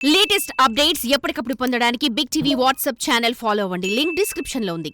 Latest updates ఎప్పటికప్పుడు పొందడానికి big TV WhatsApp channel follow అవ్వండి. లింక్ డిస్క్రిప్షన్ లో ఉంది.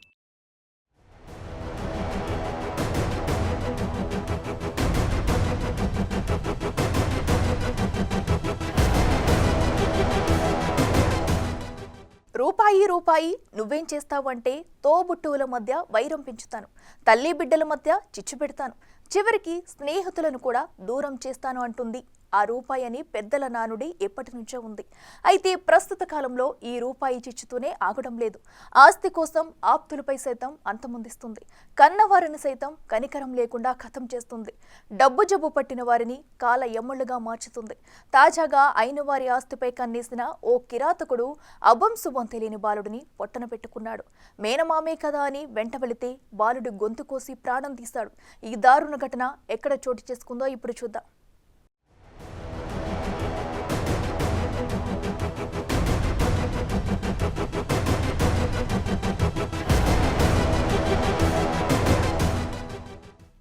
రూపాయి రూపాయి నువ్వేం చేస్తావు అంటే తోబుట్టువుల మధ్య వైరం పెంచుతాను, తల్లి బిడ్డల మధ్య చిచ్చు పెడతాను, చివరికి స్నేహితులను కూడా దూరం చేస్తాను అంటుంది ఆ రూపాయి అని పెద్దల నానుడి ఎప్పటి నుంచో ఉంది. అయితే ప్రస్తుత కాలంలో ఈ రూపాయి చిచ్చుతూనే ఆగడం లేదు. ఆస్తి కోసం ఆప్తులపై సైతం అంతమొందిస్తుంది. కన్నవారిని సైతం కనికరం లేకుండా ఖతం చేస్తుంది. డబ్బు జబ్బు పట్టిన వారిని కాల ఎమ్మళ్లుగా మార్చుతుంది. తాజాగా అయిన వారి ఆస్తిపై కన్నేసిన ఓ కిరాతకుడు అభం శుభం తెలియని బాలుడిని పొట్టన పెట్టుకున్నాడు. మేనమామే కదా అని వెంట వెళితే బాలుడి గొంతు కోసి ప్రాణం తీశాడు. ఈ దారుణ ఘటన ఎక్కడ చోటు చేసుకుందో ఇప్పుడు చూద్దాం.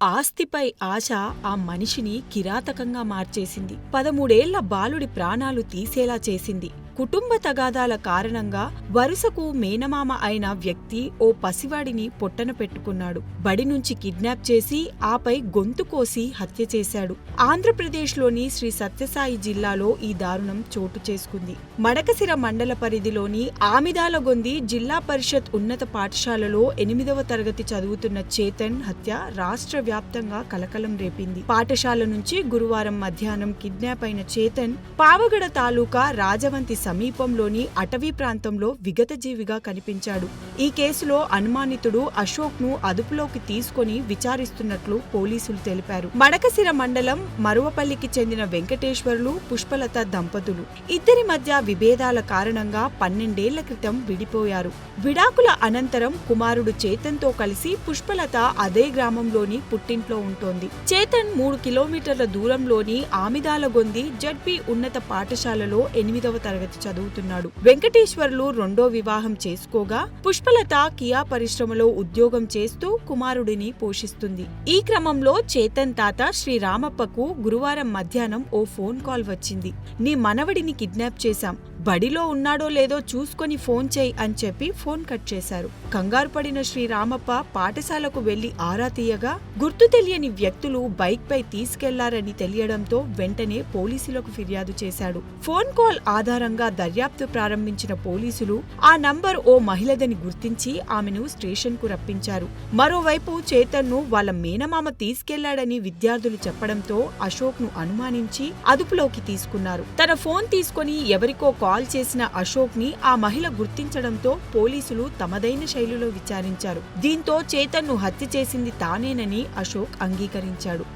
ఆస్తిపై ఆశ ఆ మనిషిని కిరాతకంగా మార్చేసింది. 13 ఏళ్ల బాలుడి ప్రాణాలు తీసేలా చేసింది. కుటుంబ తగాదాల కారణంగా వరుసకు మేనమామ అయిన వ్యక్తి ఓ పసివాడిని పొట్టన పెట్టుకున్నాడు. బడి నుంచి కిడ్నాప్ చేసి ఆపై గొంతు కోసి హత్య చేశాడు. ఆంధ్రప్రదేశ్లోని శ్రీ సత్యసాయి జిల్లాలో ఈ దారుణం చోటు చేసుకుంది. మడకసిర మండల పరిధిలోని ఆమిదాలగొంది జిల్లా పరిషత్ ఉన్నత పాఠశాలలో 8వ తరగతి చదువుతున్న చేతన్ హత్య రాష్ట్ర వ్యాప్తంగా కలకలం రేపింది. పాఠశాల నుంచి గురువారం మధ్యాహ్నం కిడ్నాప్ అయిన చేతన్ పావగడ తాలూకా రాజవంతి సమీపంలోని అటవీ ప్రాంతంలో విగతజీవిగా కనిపించాడు. ఈ కేసులో అనుమానితుడు అశోక్ ను అదుపులోకి తీసుకుని విచారిస్తున్నట్లు పోలీసులు తెలిపారు. మడకసిర మండలం మరువపల్లికి చెందిన వెంకటేశ్వర్లు, పుష్పలత దంపతులు. ఇద్దరి మధ్య విభేదాల కారణంగా 12 ఏళ్ల క్రితం విడిపోయారు. విడాకుల అనంతరం కుమారుడు చేతన్ తో కలిసి పుష్పలత అదే గ్రామంలోని పుట్టింట్లో ఉంటోంది. చేతన్ 3 కిలోమీటర్ల దూరంలోని ఆమిదాలగొంది జడ్పీ ఉన్నత పాఠశాలలో 8వ తరగతి చదువుతున్నాడు. వెంకటేశ్వర్లు రెండో వివాహం చేసుకోగా పుష్పలత కియా పరిశ్రమలో ఉద్యోగం చేస్తూ కుమారుడిని పోషిస్తుంది. ఈ క్రమంలో చేతన్ తాత శ్రీ రామప్పకు గురువారం మధ్యాహ్నం ఓ ఫోన్ కాల్ వచ్చింది. నీ మనవడిని కిడ్నాప్ చేశాం, బడిలో ఉన్నాడో లేదో చూసుకొని ఫోన్ చేయి అని చెప్పి ఫోన్ కట్ చేశారు. కంగారు పడిన శ్రీ రామప్ప పాఠశాలకు వెళ్లి ఆరా తీయగా గుర్తు తెలియని వ్యక్తులు బైక్ పై తీసుకెళ్లారని తెలియడంతో వెంటనే పోలీసులకు ఫిర్యాదు చేశాడు. ఫోన్ కాల్ ఆధారంగా దర్యాప్తు ప్రారంభించిన పోలీసులు ఆ నంబర్ ఓ మహిళదని గుర్తించి ఆమెను స్టేషన్ కు రప్పించారు. మరోవైపు చేతన్ ను వాళ్ళ మేనమామ తీసుకెళ్లాడని విద్యార్థులు చెప్పడంతో అశోక్ ను అనుమానించి అదుపులోకి తీసుకున్నారు. తన ఫోన్ తీసుకుని ఎవరికో కాల్ చేసిన అశోక్ ని ఆ మహిళ గుర్తించడంతో పోలీసులు తమదైన శైలిలో విచారించారు. దీంతో చేతన్ ను హత్య చేసింది తానేనని అశోక్ అంగీకరించాడు.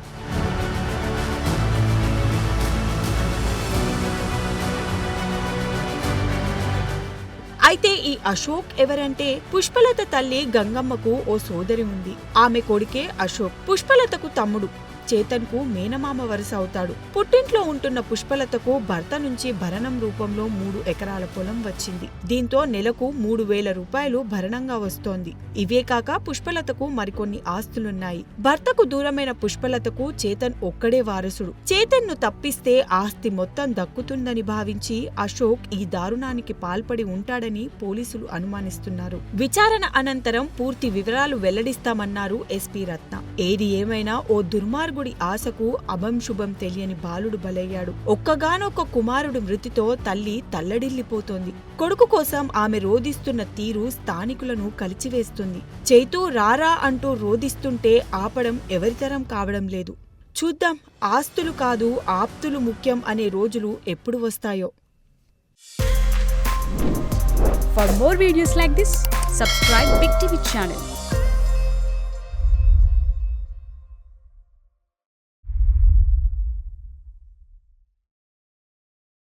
అయితే ఈ అశోక్ ఎవరంటే పుష్పలత తల్లి గంగమ్మకు ఓ సోదరి ఉంది. ఆమె కొడుకే అశోక్. పుష్పలతకు తమ్ముడు. చేతన్ కు మేనమామ వరుస అవుతాడు. పుట్టింట్లో ఉంటున్న పుష్పలతకు భర్త నుంచి భరణం రూపంలో 3 ఎకరాల పొలం వచ్చింది. దీంతో నెలకు 3,000 రూపాయలు భరణంగా వస్తోంది. ఇవే కాక పుష్పలతకు మరికొన్ని ఆస్తులున్నాయి. భర్తకు దూరమైన పుష్పలతకు చేతన్ ఒక్కడే వారసుడు. చేతన్ ను తప్పిస్తే ఆస్తి మొత్తం దక్కుతుందని భావించి అశోక్ ఈ దారుణానికి పాల్పడి ఉంటాడని పోలీసులు అనుమానిస్తున్నారు. విచారణ అనంతరం పూర్తి వివరాలు వెల్లడిస్తామన్నారు ఎస్పీ రత్న. ఏది ఏమైనా ఓ దుర్మార్గుడి ఆశకు అభం శుభం తెలియని బాలుడు బలయ్యాడు. ఒక్కగానొక్క కుమారుడు మృతితో తల్లి తల్లడిల్లిపోతోంది. కొడుకు కోసం ఆమె రోదిస్తున్న తీరు స్థానికులను కలిచివేస్తుంది. చైతూ రారా అంటూ రోదిస్తుంటే ఆపడం ఎవరితరం కావడం లేదు. చూద్దాం, ఆస్తులు కాదు ఆప్తులు ముఖ్యం అనే రోజులు ఎప్పుడు వస్తాయో. For more videos like this, subscribe Big TV channel.